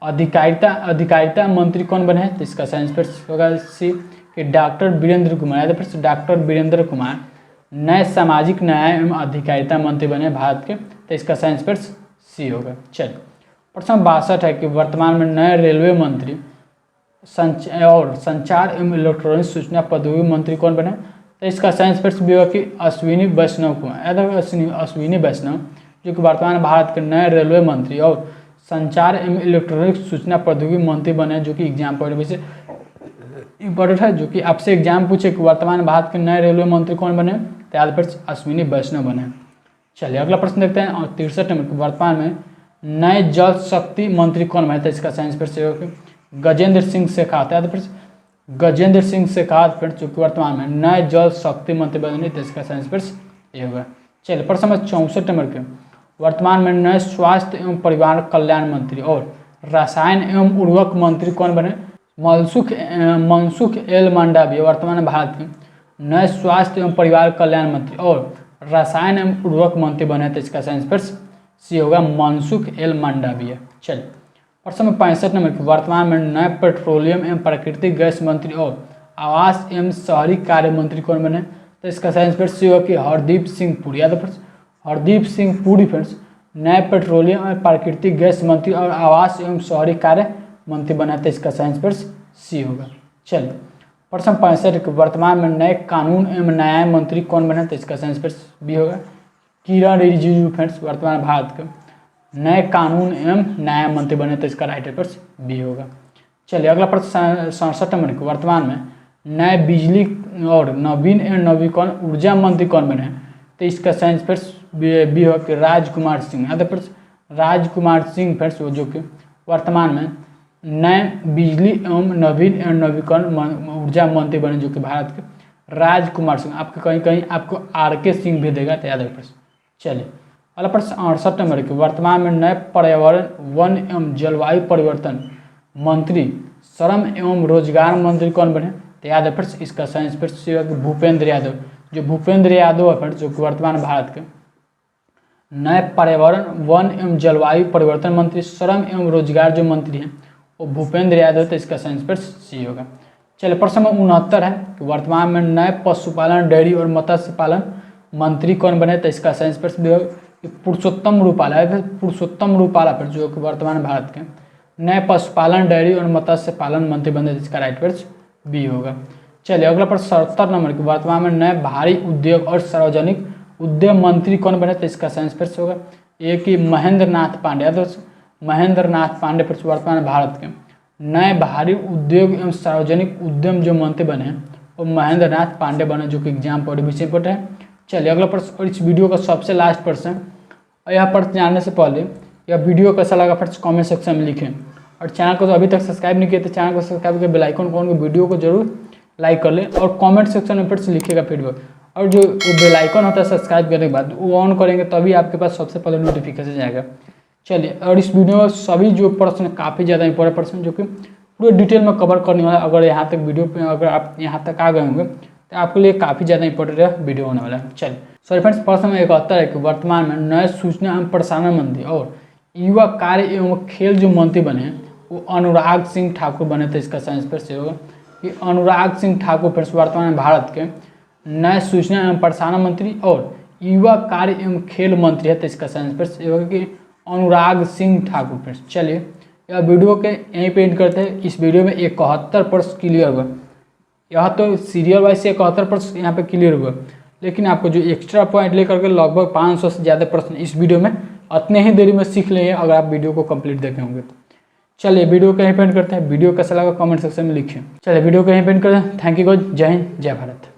अधिकारिता मंत्री कौन बने हैं? तो इसका साइंस फिर होगा सी कि डॉक्टर वीरेंद्र कुमार। फिर से डॉक्टर वीरेंद्र कुमार नए सामाजिक न्याय एवं अधिकारिता मंत्री बने भारत के। तो इसका साइंस फिर सी होगा। चलिए प्रश्न 62 है कि वर्तमान में नए रेलवे मंत्री और संचार एवं इलेक्ट्रॉनिक सूचना प्रौद्योगिकी मंत्री कौन बने? तो इसका साइंस फिर भी होगा कि अश्विनी वैष्णव कुमार। अश्विनी वैष्णव जो कि वर्तमान भारत के नए रेलवे मंत्री और संचार एवं इलेक्ट्रॉनिक सूचना प्रौद्योगिकी मंत्री बने, जो कि एग्जाम पॉइंट से इम्पोर्टेंट है, जो कि आपसे एग्जाम पूछे कि वर्तमान भारत के नए रेलवे मंत्री कौन बने? तो याद फिर अश्विनी वैष्णव बने। चलिए अगला प्रश्न देखते हैं। और 63 नंबर वर्तमान में नए जल शक्ति मंत्री कौन बने? तो इसका साइंस फिर से गजेंद्र सिंह शेखावत। याद फिर गजेंद्र सिंह शेखावत फिर जो कि वर्तमान में नए जल शक्ति मंत्री बने। तो इसका साइंस फिर ये होगा। चलिए प्रश्न 64 नंबर के वर्तमान में नए स्वास्थ्य एवं परिवार कल्याण मंत्री और रसायन एवं उर्वरक मंत्री कौन बने? मनसुख एल मांडविया वर्तमान भारत के नए स्वास्थ्य एवं परिवार कल्याण मंत्री और रसायन एवं उर्वरक मंत्री बने। तो इसका साइंस फिर सी होगा मनसुख एल मांडविया। चलिए प्रश्न 65 नंबर की वर्तमान में नए पेट्रोलियम एवं प्राकृतिक गैस मंत्री और आवास एवं शहरी कार्य मंत्री कौन बने? तो इसका साइंस फिर सी होगा कि हरदीप सिंह पुरी। याद फिर हरदीप सिंह पुरी फ्रेंड्स नए पेट्रोलियम और प्राकृतिक गैस मंत्री और आवास एवं शहरी कार्य मंत्री बना। तो इसका साइंस फिर सी होगा। चलिए प्रश्न 65 वर्तमान में नए कानून एवं न्याय मंत्री कौन बने? तो इसका साइंस फिर भी होगा किरण रिजिजू फ्रेंड्स वर्तमान भारत के नए कानून एवं न्याय मंत्री बने। तो इसका राइट आंसर भी होगा। चलिए अगला प्रश्न 67 नंबर के वर्तमान में नए बिजली और नवीन एवं नवीकरण ऊर्जा मंत्री कौन बने? तो इसका साइंस फिर भी होगा कि राजकुमार सिंह। याद फिर राजकुमार सिंह फिर जो कि वर्तमान में नए बिजली एवं नवीन एवं नवीकरण ऊर्जा मंत्री बने, जो कि भारत के राजकुमार सिंह। आपके कहीं कहीं आपको RK सिंह भी देगा। तो याद रखिए। चलिए अगला प्रश्न 68 नंबर के वर्तमान में नए पर्यावरण वन एवं जलवायु परिवर्तन मंत्री श्रम एवं रोजगार मंत्री कौन बने? तो याद है फिर इसका साइंस फिर से होगा कि भूपेंद्र यादव। जो भूपेंद्र यादव है फिर जो कि वर्तमान भारत के नए पर्यावरण वन एवं जलवायु परिवर्तन मंत्री श्रम एवं रोजगार जो मंत्री हैं वो भूपेंद्र यादव। तो इसका साइंस फिर सी होगा। चलिए प्रश्न 69 है कि वर्तमान में नए पशुपालन डेयरी और मत्स्य पालन मंत्री कौन बने? तो इसका साइंस फिर भी होगा पुरुषोत्तम रूपाला। पुरुषोत्तम रूपाला फिर जो कि वर्तमान भारत के नए पशुपालन डेयरी और मत्स्य पालन मंत्री बने। इसका राइट फिर बी होगा। चलिए अगला प्रश्न 70 नंबर की वर्तमान में नए भारी उद्योग और सार्वजनिक उद्यम मंत्री कौन बने? तो इसका साइंस फिर से होगा एक ही महेंद्र नाथ पांडे। महेंद्र नाथ पांडे फिर वर्तमान भारत के नए भारी उद्योग एवं सार्वजनिक उद्यम जो मंत्री बने हैं वो महेंद्र नाथ पांडे बने, जो कि एग्जाम पॉइंट भी इंपॉर्टेंट है। चलिए अगला प्रश्न और इस वीडियो का सबसे लास्ट प्रश्न और यहाँ पर जानने से पहले यह वीडियो कैसा लगा फिर कमेंट सेक्शन में लिखें। और चैनल को तो अभी तक सब्सक्राइब नहीं किया तो चैनल को सब्सक्राइब करके बेल आइकन ऑन करके वीडियो को जरूर लाइक कर लें और कमेंट सेक्शन में फिर से लिखिएगा फीडबैक। और जो बेल आइकन होता है सब्सक्राइब करने के बाद वो ऑन करेंगे तभी आपके पास सबसे पहले नोटिफिकेशन जाएगा। चलिए और इस वीडियो में सभी जो प्रश्न काफ़ी ज़्यादा इंपॉर्टेंट प्रश्न जो कि पूरे डिटेल में कवर करने वाला है। अगर यहाँ तक वीडियो पे अगर आप यहाँ तक आ गए होंगे तो आपके लिए काफ़ी ज़्यादा इंपॉर्टेंट वीडियो होने वाला है। चलिए सॉरी फ्रेंड्स, प्रश्न नंबर 71 है कि वर्तमान में नए सूचना एवं प्रसारण मंत्री और युवा कार्य एवं खेल जो मंत्री बने हैं वो अनुराग सिंह ठाकुर बने थे। इसका साइंस फिर से होगा कि अनुराग सिंह ठाकुर फिर वर्तमान में भारत के नए सूचना एवं प्रसारण मंत्री और युवा कार्य एवं खेल मंत्री है। तो इसका साइंस फिर से होगा कि अनुराग सिंह ठाकुर। फिर चलिए यह वीडियो के यहीं पे एंड करते हैं। इस वीडियो में 71 प्रश्न क्लियर हुआ। यह तो सीरियल वाइज से 71 प्रश्न यहाँ पे क्लियर हुआ, लेकिन आपको जो एक्स्ट्रा पॉइंट लेकर के लगभग 500 से ज़्यादा प्रश्न इस वीडियो में उतने ही देरी में सीख लेंगे अगर आप वीडियो को कंप्लीट देखे होंगे तो। चलिए वीडियो को यहीं पे एंड करते हैं। वीडियो कैसा लगा कमेंट सेक्शन में लिखिए। चलिए वीडियो को यहीं पे एंड करते हैं। थैंक यू, जय हिंद, जय भारत।